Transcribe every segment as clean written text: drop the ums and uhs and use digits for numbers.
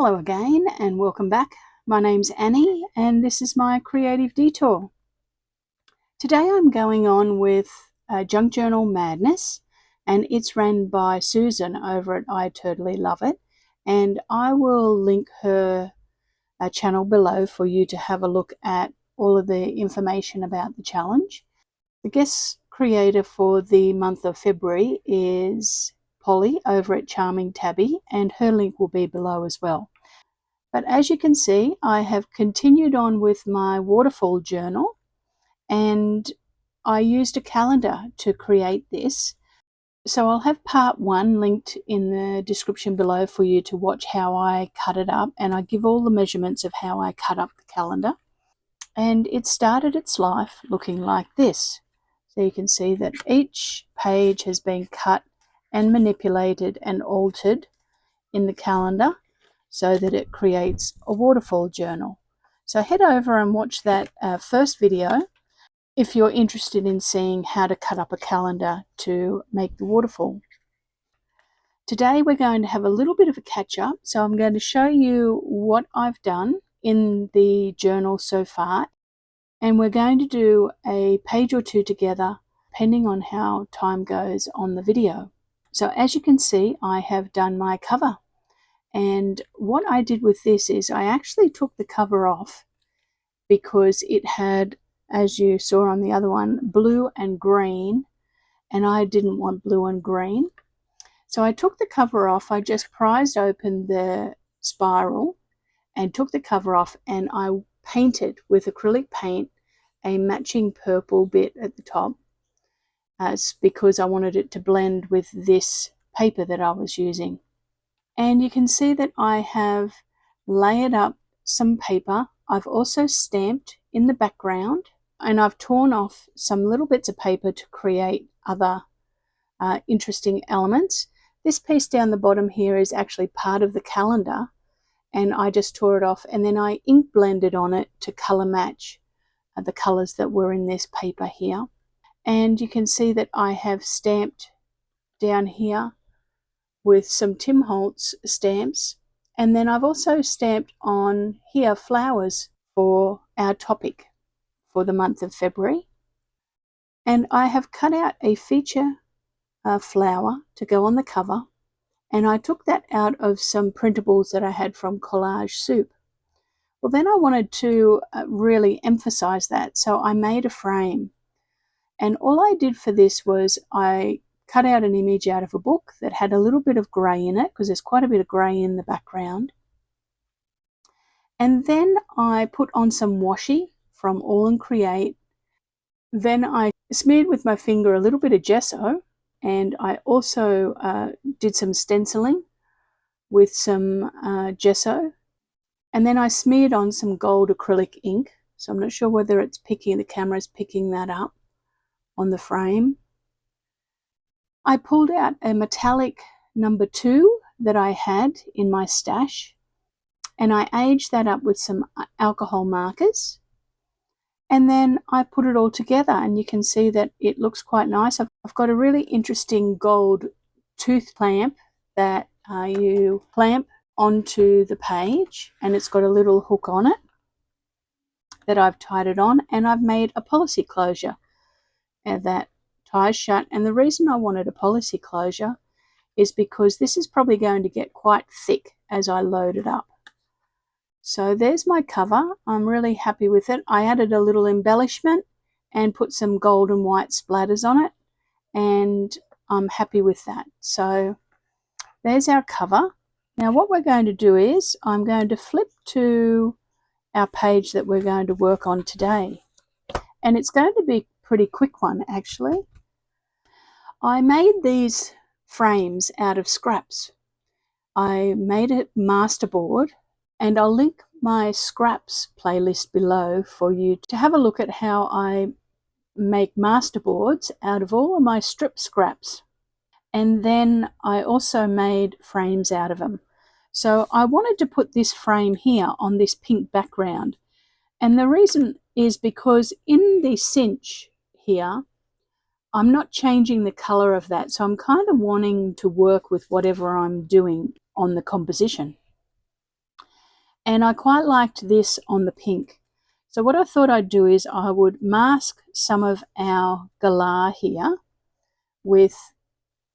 Hello again and welcome back. My name's Annie and this is my creative detour. Today I'm going on with Junk Journal Madness, and it's run by Susan over at I Totally Love It, and I will link her channel below for you to have a look at all of the information about the challenge. The guest creator for the month of February is Polly over at Charming Tabby, and her link will be below as well. But as you can see, I have continued on with my Waterfall Journal, and I used a calendar to create this. So I'll have part 1 linked in the description below for you to watch how I cut it up, and I give all the measurements of how I cut up the calendar. And it started its life looking like this. So you can see that each page has been cut and manipulated and altered in the calendar so that it creates a waterfall journal. So head over and watch that first video if you're interested in seeing how to cut up a calendar to make the waterfall. Today we're going to have a little bit of a catch up, so I'm going to show you what I've done in the journal so far, and we're going to do a page or two together depending on how time goes on the video. So as you can see, I have done my cover, and what I did with this is I actually took the cover off because it had, as you saw on the other one, blue and green, and I didn't want blue and green. So I took the cover off. I just prized open the spiral and took the cover off, and I painted with acrylic paint a matching purple bit at the top, because I wanted it to blend with this paper that I was using. And you can see that I have layered up some paper. I've also stamped in the background, and I've torn off some little bits of paper to create other interesting elements. This piece down the bottom here is actually part of the calendar, and I just tore it off, and then I ink blended on it to color match the colors that were in this paper here. And you can see that I have stamped down here with some Tim Holtz stamps, and then I've also stamped on here flowers for our topic for the month of February. And I have cut out a feature flower to go on the cover, and I took that out of some printables that I had from Collage Soup. Well, then I wanted to really emphasize that, so I made a frame, and all I did for this was I cut out an image out of a book that had a little bit of grey in it, because there's quite a bit of grey in the background. And then I put on some washi from All and Create. Then I smeared with my finger a little bit of gesso, and I also did some stenciling with some gesso. And then I smeared on some gold acrylic ink. So I'm not sure whether it's picking, the camera's picking that up on the frame. I pulled out a metallic number 2 that I had in my stash, and I aged that up with some alcohol markers, and then I put it all together, and you can see that it looks quite nice. I've got a really interesting gold tooth clamp that you clamp onto the page, and it's got a little hook on it that I've tied it on, and I've made a policy closure that ties shut. And the reason I wanted a policy closure is because this is probably going to get quite thick as I load it up. So there's my cover. I'm really happy with it. I added a little embellishment and put some gold and white splatters on it, and I'm happy with that. So there's our cover. Now what we're going to do is I'm going to flip to our page that we're going to work on today, and it's going to be a pretty quick one actually. I made these frames out of scraps. I made a masterboard, and I'll link my scraps playlist below for you to have a look at how I make masterboards out of all of my strip scraps. And then I also made frames out of them. So I wanted to put this frame here on this pink background, and the reason is because in the cinch here I'm not changing the color of that, so I'm kind of wanting to work with whatever I'm doing on the composition. And I quite liked this on the pink. So what I thought I'd do is I would mask some of our galah here with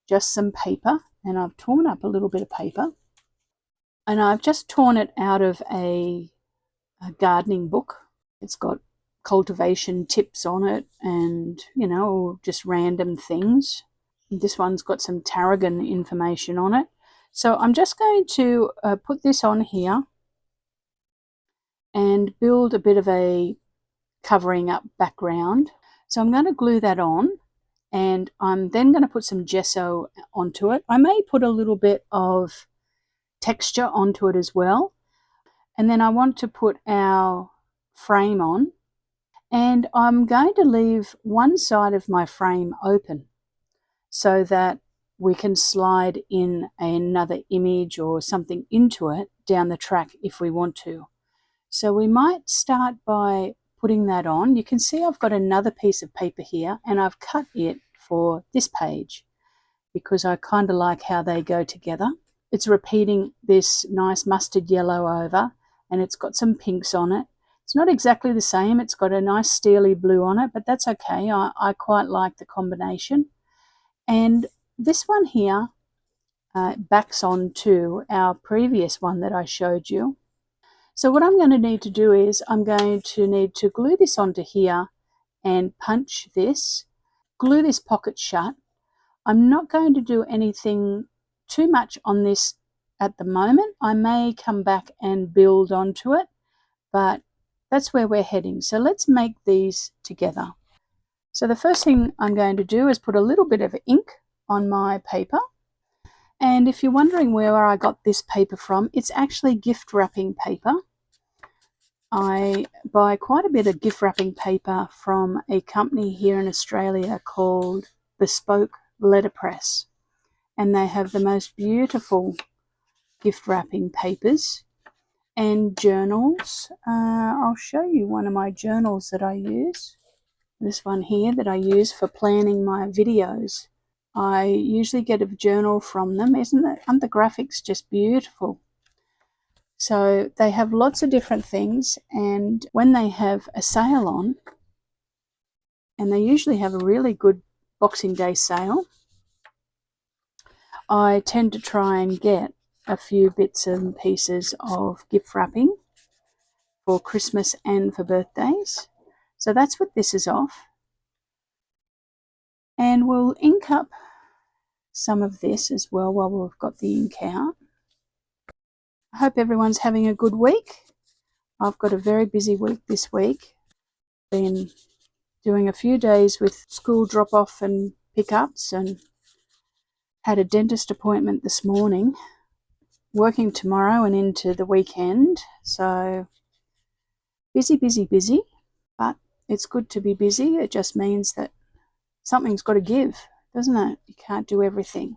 just some paper, and I've torn up a little bit of paper, and I've just torn it out of a gardening book. It's got cultivation tips on it and, you know, just random things. This one's got some tarragon information on it. So I'm just going to put this on here and build a bit of a covering up background. So I'm going to glue that on, and I'm then going to put some gesso onto it. I may put a little bit of texture onto it as well. And then I want to put our frame on, and I'm going to leave one side of my frame open so that we can slide in another image or something into it down the track if we want to. So we might start by putting that on. You can see I've got another piece of paper here, and I've cut it for this page because I kind of like how they go together. It's repeating this nice mustard yellow over, and it's got some pinks on it. It's not exactly the same. It's got a nice steely blue on it, but that's okay. I quite like the combination. And this one here backs on to our previous one that I showed you. So what I'm going to need to do is I'm going to need to glue this onto here and punch this, glue this pocket shut. I'm not going to do anything too much on this at the moment. I may come back and build onto it, but that's where we're heading. So let's make these together. So the first thing I'm going to do is put a little bit of ink on my paper. And if you're wondering where I got this paper from, it's actually gift wrapping paper. I buy quite a bit of gift wrapping paper from a company here in Australia called Bespoke Letterpress, and they have the most beautiful gift wrapping papers and journals. I'll show you one of my journals that I use. This one here that I use for planning my videos. I usually get a journal from them. Aren't the graphics just beautiful? So they have lots of different things, and when they have a sale on, and they usually have a really good Boxing Day sale, I tend to try and get a few bits and pieces of gift wrapping for Christmas and for birthdays. So that's what this is off. And we'll ink up some of this as well while we've got the ink out. I hope everyone's having a good week. I've got a very busy week this week. Been doing a few days with school drop-off and pick-ups, and had a dentist appointment this morning. Working tomorrow and into the weekend. So busy, busy, busy. But it's good to be busy. It just means that something's got to give, doesn't it? You can't do everything.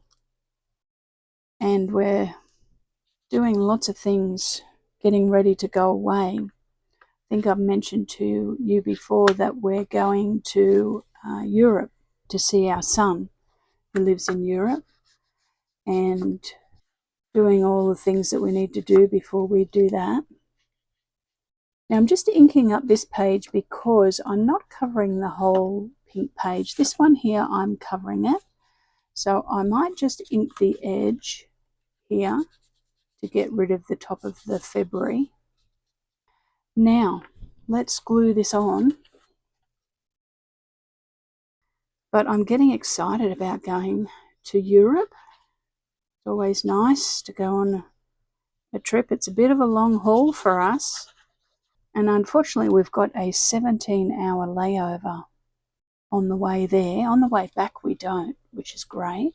And we're doing lots of things, getting ready to go away. I think I've mentioned to you before that we're going to Europe to see our son who lives in Europe, and doing all the things that we need to do before we do that. Now I'm just inking up this page because I'm not covering the whole pink page. This one here I'm covering it. So I might just ink the edge here to get rid of the top of the February. Now let's glue this on. But I'm getting excited about going to Europe. It's always nice to go on a trip. It's a bit of a long haul for us. And unfortunately, we've got a 17-hour layover on the way there. On the way back, we don't, which is great.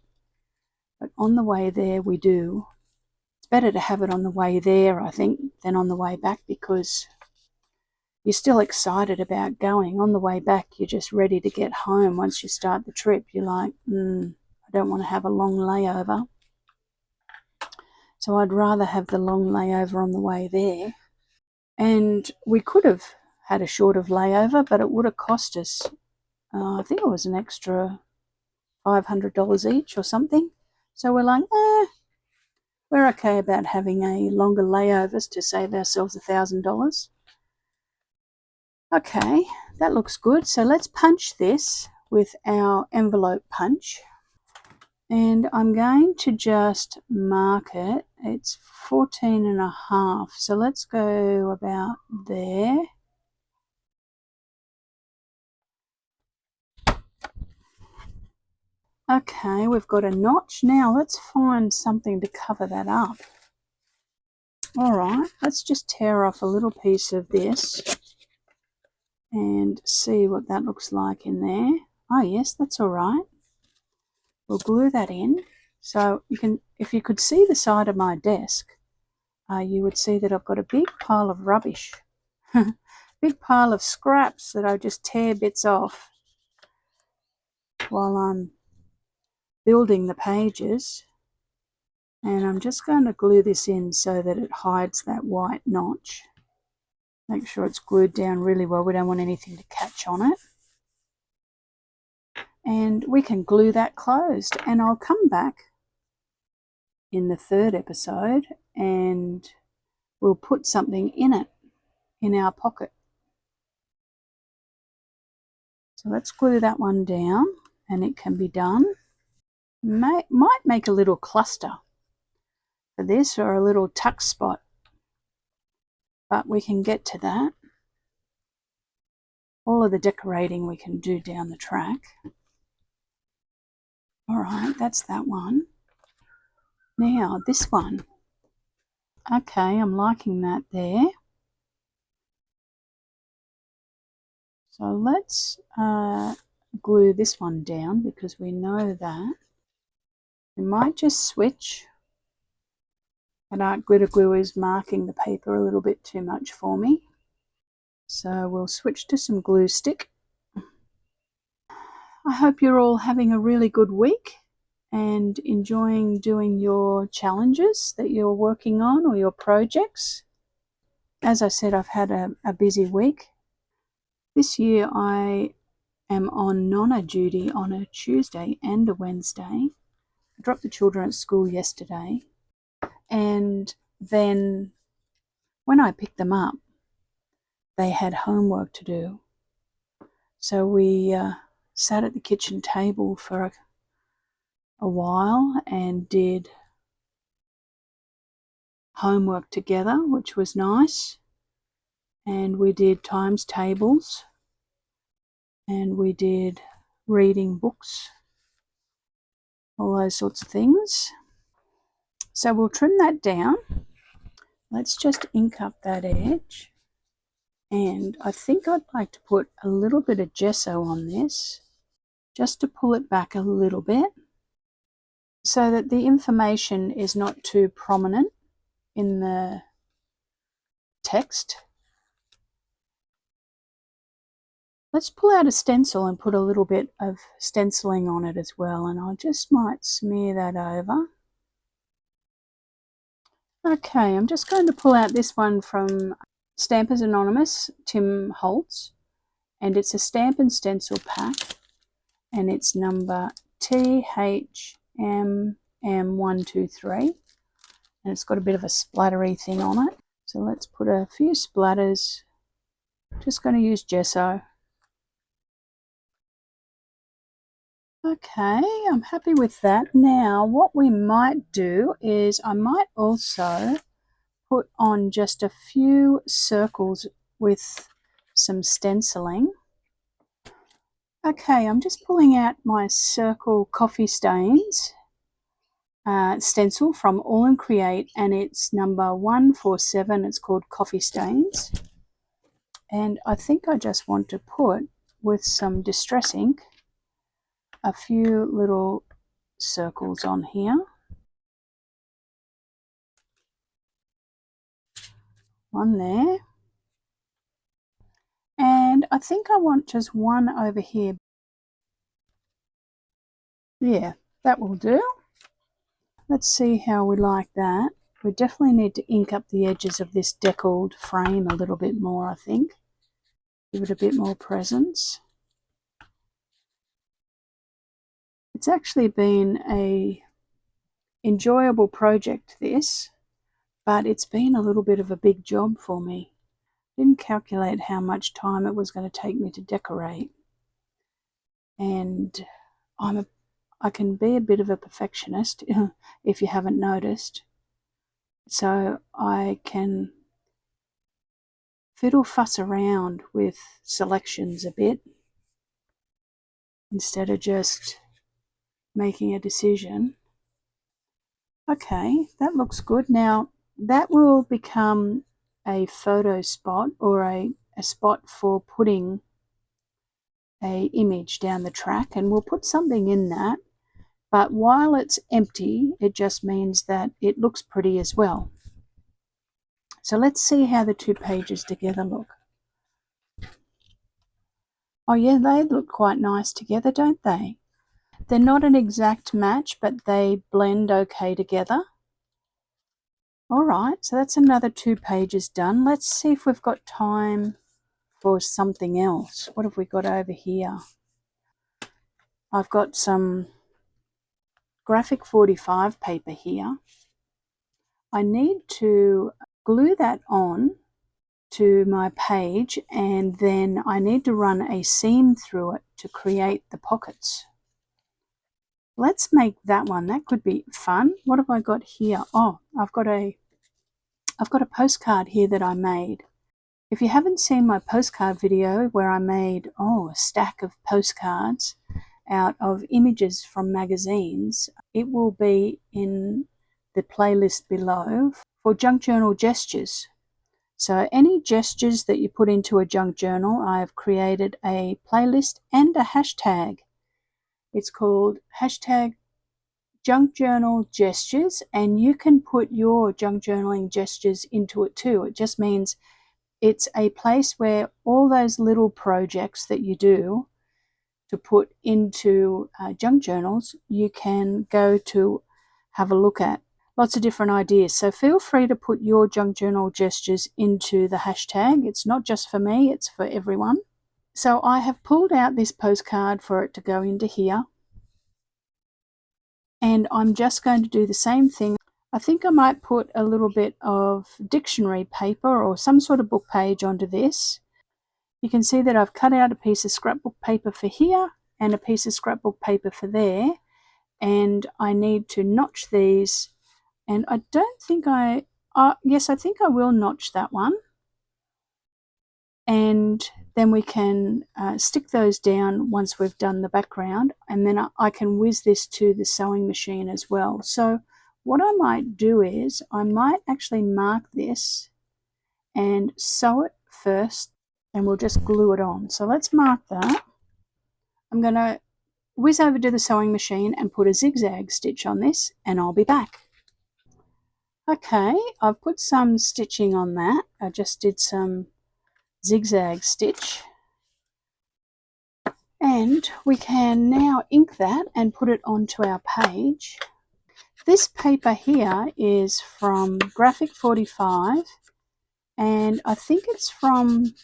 But on the way there, we do. It's better to have it on the way there, I think, than on the way back, because you're still excited about going. On the way back, you're just ready to get home. Once you start the trip, you're like, I don't want to have a long layover. So I'd rather have the long layover on the way there. And we could have had a shorter layover, but it would have cost us, I think it was an extra $500 each or something. So we're like, we're okay about having a longer layovers to save ourselves $1,000. Okay, that looks good. So let's punch this with our envelope punch. And I'm going to just mark it. It's 14.5, so let's go about there. Okay, we've got a notch. Now let's find something to cover that up. Alright, let's just tear off a little piece of this and see what that looks like in there. Oh yes, that's alright. We'll glue that in. So you can, if you could see the side of my desk, you would see that I've got a big pile of rubbish. Big pile of scraps that I just tear bits off while I'm building the pages. And I'm just going to glue this in so that it hides that white notch. Make sure it's glued down really well. We don't want anything to catch on it. And we can glue that closed. And I'll come back in the third episode and we'll put something in it, in our pocket. So let's glue that one down and it can be done. Might make a little cluster for this or a little tuck spot, but we can get to that. All of the decorating we can do down the track. Alright, that's that one. Now this one. Okay, I'm liking that there. So let's glue this one down because we know that. We might just switch. And art glitter glue is marking the paper a little bit too much for me. So we'll switch to some glue stick. I hope you're all having a really good week and enjoying doing your challenges that you're working on or your projects. As I said, I've had a busy week. This year I am on Nonna duty on a Tuesday and a Wednesday. I dropped the children at school yesterday, and then when I picked them up, they had homework to do. So we sat at the kitchen table for a while and did homework together, which was nice. And we did times tables and we did reading books, all those sorts of things. So we'll trim that down. Let's just ink up that edge. And I think I'd like to put a little bit of gesso on this, just to pull it back a little bit, so that the information is not too prominent in the text. Let's pull out a stencil and put a little bit of stenciling on it as well, and I just might smear that over. Okay, I'm just going to pull out this one from Stampers Anonymous, Tim Holtz, and it's a stamp and stencil pack, and it's number THMM123, and it's got a bit of a splattery thing on it. So let's put a few splatters. Just going to use gesso. Okay, I'm happy with that. Now what we might do is I might also put on just a few circles with some stenciling. Okay, I'm just pulling out my circle coffee stains stencil from All and Create, and it's number 147. It's called Coffee Stains. And I think I just want to put, with some Distress ink, a few little circles on here. One there. And I think I want just one over here. Yeah, that will do. Let's see how we like that. We definitely need to ink up the edges of this deckled frame a little bit more, I think. Give it a bit more presence. It's actually been a enjoyable project, this, but it's been a little bit of a big job for me. Didn't calculate how much time it was going to take me to decorate, and I can be a bit of a perfectionist if you haven't noticed, so I can fiddle fuss around with selections a bit instead of just making a decision. Okay, that looks good. Now that will become a photo spot, or a spot for putting a image down the track, and we'll put something in that. But while it's empty, it just means that it looks pretty as well. So let's see how the two pages together look. Oh yeah, they look quite nice together, don't they? They're not an exact match, but they blend okay together. All right, so that's another 2 pages done. Let's see if we've got time for something else. What have we got over here? I've got some graphic 45 paper here. I need to glue that on to my page, and then I need to run a seam through it to create the pockets. Let's make that one. That could be fun. What have I got here? Oh, I've got a postcard here that I made. If you haven't seen my postcard video where I made a stack of postcards out of images from magazines, it will be in the playlist below for junk journal gestures. So any gestures that you put into a junk journal, I have created a playlist and a hashtag. It's called hashtag junk journal gestures, and you can put your junk journaling gestures into it too. It just means it's a place where all those little projects that you do to put into junk journals, you can go to have a look at. Lots of different ideas. So feel free to put your junk journal gestures into the hashtag. It's not just for me, it's for everyone. So I have pulled out this postcard for it to go into here. And I'm just going to do the same thing. I think I might put a little bit of dictionary paper or some sort of book page onto this. You can see that I've cut out a piece of scrapbook paper for here and a piece of scrapbook paper for there. And I need to notch these. And I don't think yes, I think I will notch that one. And then we can stick those down once we've done the background, and then I can whiz this to the sewing machine as well. So what I might do is I might actually mark this and sew it first, and we'll just glue it on. So let's mark that. I'm going to whiz over to the sewing machine and put a zigzag stitch on this, and I'll be back. Okay, I've put some stitching on that. I just did some zigzag stitch, and we can now ink that and put it onto our page. This paper here is from Graphic 45, and I think it's from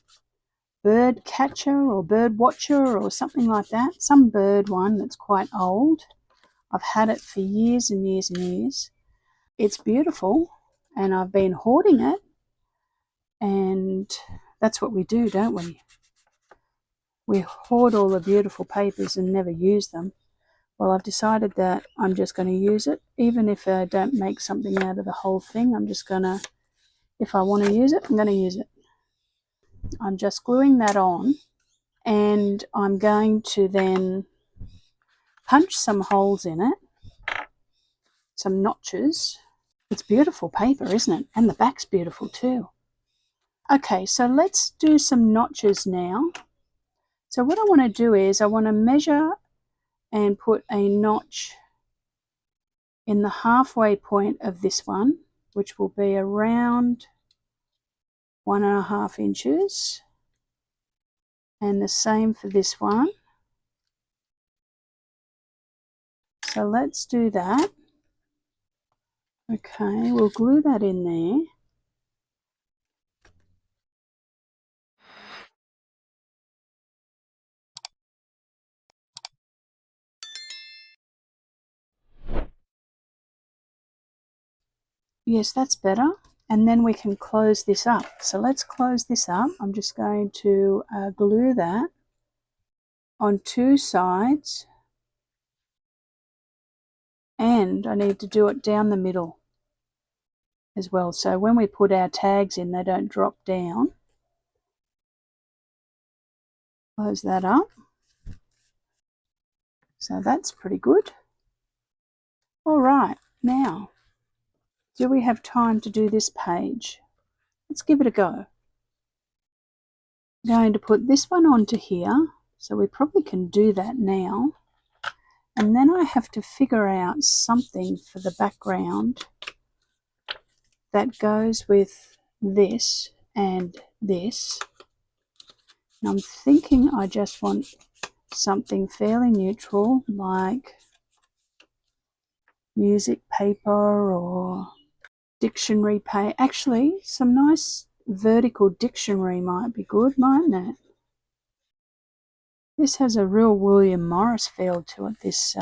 Bird Catcher or Bird Watcher or something like that, some bird one that's quite old. I've had it for years and years and years. It's beautiful, and I've been hoarding it, and that's what we do, don't we? We hoard all the beautiful papers and never use them. Well, I've decided that I'm just going to use it. Even if I don't make something out of the whole thing, I'm just going to, if I want to use it, I'm going to use it. I'm just gluing that on, and I'm going to then punch some holes in it, some notches. It's beautiful paper, isn't it? And the back's beautiful too. Okay, so let's do some notches now. So what I want to do is I want to measure and put a notch in the halfway point of this one, which will be around 1.5 inches, and the same for this one. So let's do that. Okay, we'll glue that in there. Yes, that's better. And then we can close this up. So let's close this up. I'm just going to glue that on 2 sides, and I need to do it down the middle as well, so when we put our tags in, they don't drop down. Close that up. So that's pretty good. All right, now, do we have time to do this page? Let's give it a go. I'm going to put this one onto here, so we probably can do that now. And then I have to figure out something for the background that goes with this and this. And I'm thinking I just want something fairly neutral, like music paper or dictionary page. Actually, some nice vertical dictionary might be good, mightn't it? This has a real William Morris feel to it, this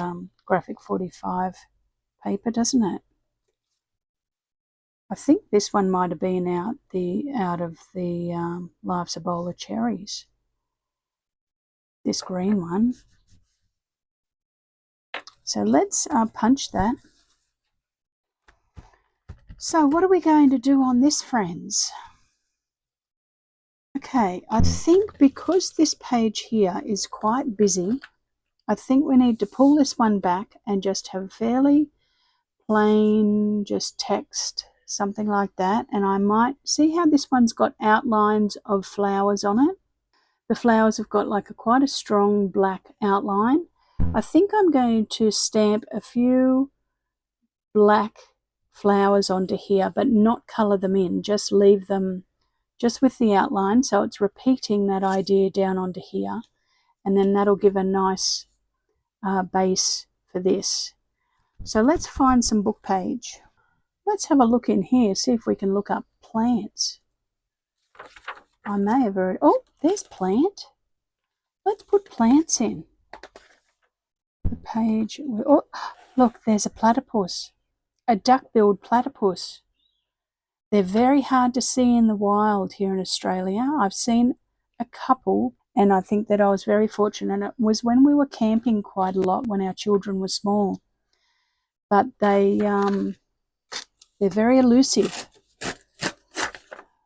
graphic 45 paper, doesn't it? I think this one might have been out of the Life's a Bowl of Cherries. This green one. So let's punch that. So what are we going to do on this, friends? Okay, I think because this page here is quite busy, I think we need to pull this one back and just have fairly plain, just text, something like that. And I might see how this one's got outlines of flowers on it. The flowers have got like quite a strong black outline. I think I'm going to stamp a few black flowers onto here, but not colour them in, just leave them just with the outline, so it's repeating that idea down onto here, and then that'll give a nice base for this. So let's find some book page. Let's have a look in here, see if we can look up plants. I may have already, oh, there's plant. Let's put plants in. The page, oh, look, there's a platypus, a duck-billed platypus. They're very hard to see in the wild here in Australia. I've seen a couple, and I think that I was very fortunate. It was when we were camping quite a lot when our children were small. But they're very elusive.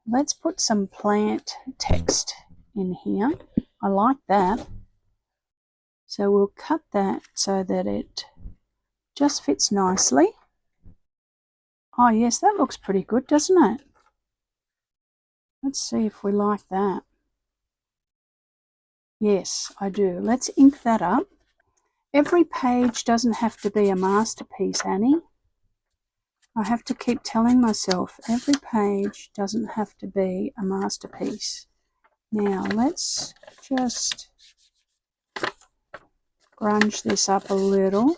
Let's put some plant text in here. I like that. So we'll cut that so that it just fits nicely. Oh yes, that looks pretty good, doesn't it? Let's see if we like that. Yes, I do. Let's ink that up. Every page doesn't have to be a masterpiece, Annie. I have to keep telling myself every page doesn't have to be a masterpiece. Now let's just grunge this up a little,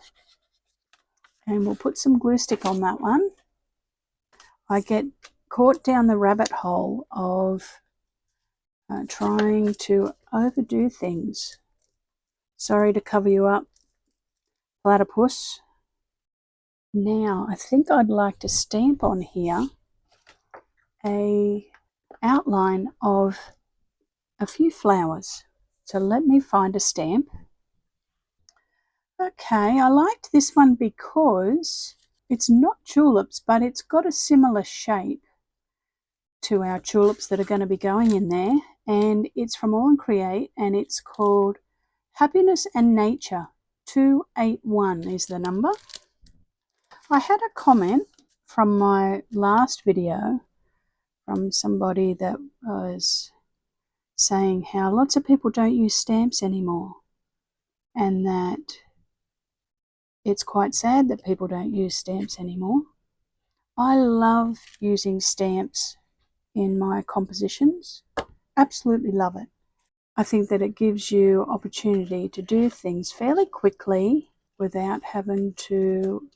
and we'll put some glue stick on that one. I get caught down the rabbit hole of trying to overdo things. Sorry to cover you up, platypus. Now I think I'd like to stamp on here a outline of a few flowers. So let me find a stamp. Okay, I liked this one because it's not tulips, but it's got a similar shape to our tulips that are going to be going in there, and it's from All and Create, and it's called Happiness and Nature. 281 is the number. I had a comment from my last video from somebody that was saying how lots of people don't use stamps anymore, and that it's quite sad that people don't use stamps anymore. I love using stamps in my compositions. Absolutely love it. I think that it gives you opportunity to do things fairly quickly without having to,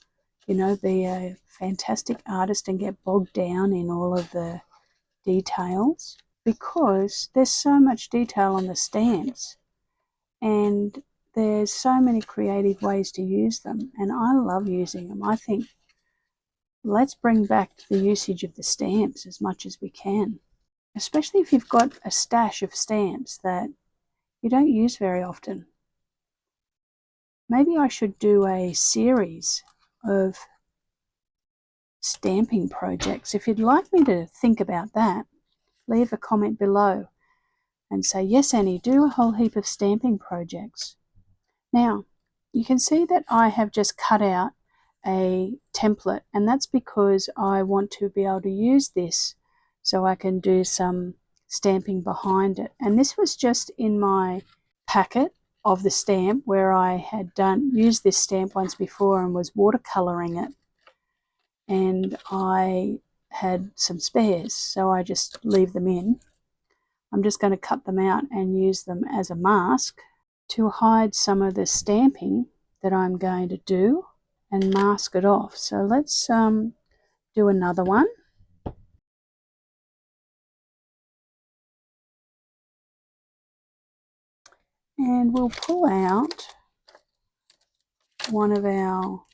be a fantastic artist and get bogged down in all of the details, because there's so much detail on the stamps and there's so many creative ways to use them, and I love using them. I think let's bring back the usage of the stamps as much as we can, especially if you've got a stash of stamps that you don't use very often. Maybe I should do a series of stamping projects. If you'd like me to think about that, leave a comment below and say, yes, Annie, do a whole heap of stamping projects. Now, you can see that I have just cut out a template, and that's because I want to be able to use this so I can do some stamping behind it. And this was just in my packet of the stamp where I had used this stamp once before and was watercoloring it, and I had some spares, so I just leave them in. I'm just going to cut them out and use them as a mask to hide some of the stamping that I'm going to do and mask it off. So let's do another one. And we'll pull out one of our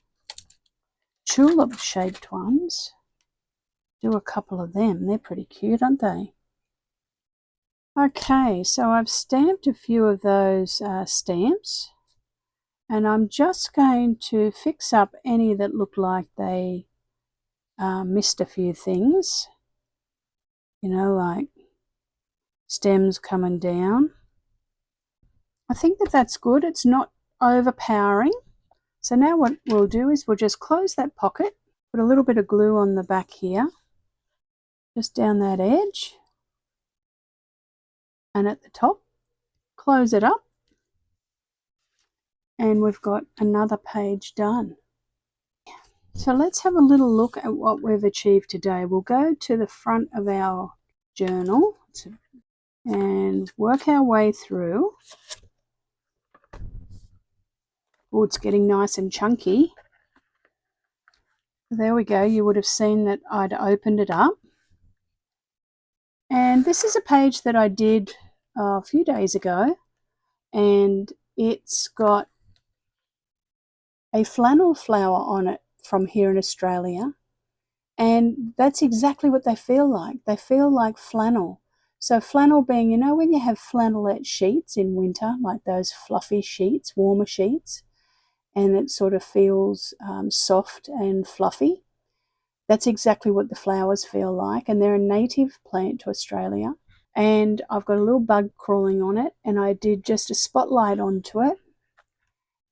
tulip shaped ones. Do a couple of them. They're pretty cute, aren't they? Okay, so I've stamped a few of those stamps, and I'm just going to fix up any that look like they missed a few things, you know, like stems coming down. I think that that's good. It's not overpowering. So now what we'll do is we'll just close that pocket, put a little bit of glue on the back here, just down that edge, and at the top, close it up, and we've got another page done. So let's have a little look at what we've achieved today. We'll go to the front of our journal and work our way through. Oh, it's getting nice and chunky. There we go. You would have seen that I'd opened it up. And this is a page that I did a few days ago, and it's got a flannel flower on it from here in Australia, and that's exactly what they feel like. They feel like flannel. So flannel being, you know, when you have flannelette sheets in winter, like those fluffy sheets, warmer sheets, and it sort of feels soft and fluffy. That's exactly what the flowers feel like, and they're a native plant to Australia. And I've got a little bug crawling on it, and I did just a spotlight onto it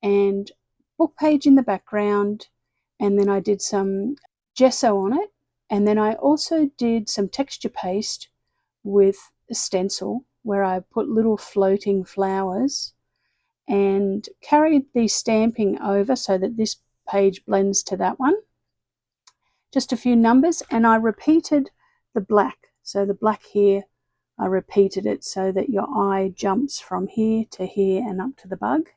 and book page in the background, and then I did some gesso on it, and then I also did some texture paste with a stencil where I put little floating flowers and carried the stamping over so that this page blends to that one. Just a few numbers, and I repeated the black. So the black here, I repeated it so that your eye jumps from here to here and up to the bug.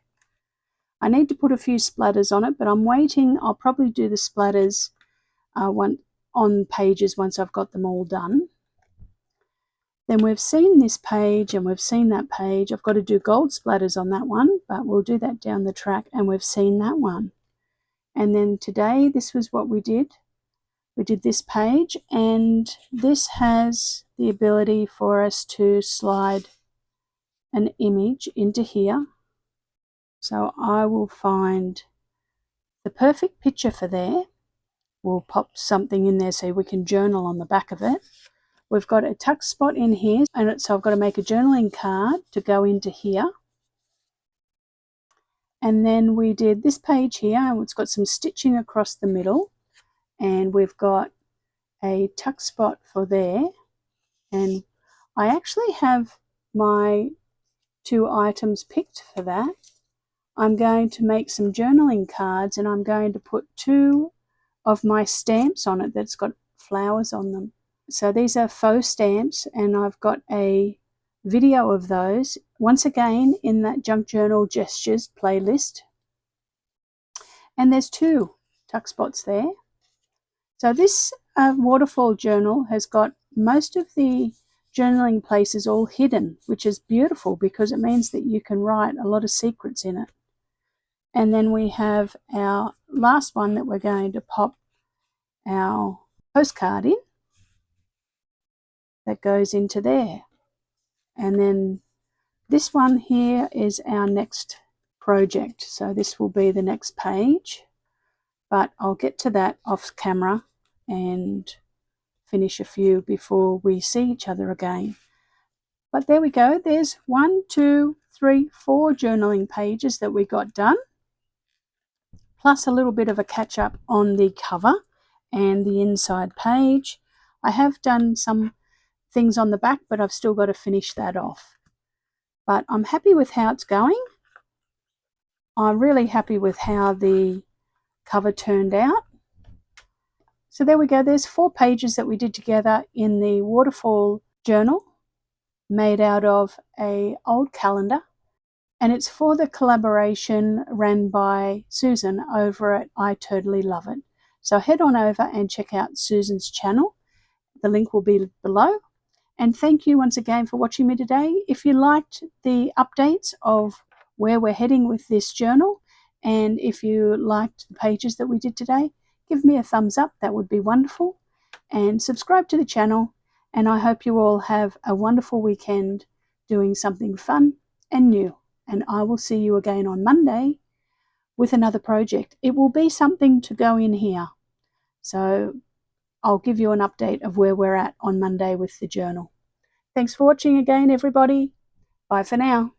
I need to put a few splatters on it, but I'm waiting. I'll probably do the splatters on pages once I've got them all done. Then we've seen this page and we've seen that page. I've got to do gold splatters on that one, but we'll do that down the track, and we've seen that one. And then today, this was what we did. We did this page, and this has the ability for us to slide an image into here. So I will find the perfect picture for there. We'll pop something in there so we can journal on the back of it. We've got a tuck spot in here, and so I've got to make a journaling card to go into here. And then we did this page here, and it's got some stitching across the middle, and we've got a tuck spot for there. And I actually have my 2 items picked for that. I'm going to make some journaling cards, and I'm going to put 2 of my stamps on it that's got flowers on them. So these are faux stamps, and I've got a video of those, once again, in that Junk Journal Gestures playlist. And there's 2 tuck spots there. So this Waterfall Journal has got most of the journaling places all hidden, which is beautiful because it means that you can write a lot of secrets in it. And then we have our last one that we're going to pop our postcard in. That goes into there. And then this one here is our next project. So this will be the next page, but I'll get to that off camera and finish a few before we see each other again. But there we go. There's 1, 2, 3, 4 journaling pages that we got done, plus a little bit of a catch up on the cover and the inside page. I have done some things on the back, but I've still got to finish that off. But I'm happy with how it's going. I'm really happy with how the cover turned out. So there we go. There's 4 pages that we did together in the Waterfall Journal, made out of an old calendar, and it's for the collaboration ran by Susan over at I Totally Love It. So head on over and check out Susan's channel. The link will be below. And thank you once again for watching me today. If you liked the updates of where we're heading with this journal, and if you liked the pages that we did today, give me a thumbs up. That would be wonderful. And subscribe to the channel. And I hope you all have a wonderful weekend doing something fun and new. And I will see you again on Monday with another project. It will be something to go in here. So I'll give you an update of where we're at on Monday with the journal. Thanks for watching again, everybody. Bye for now.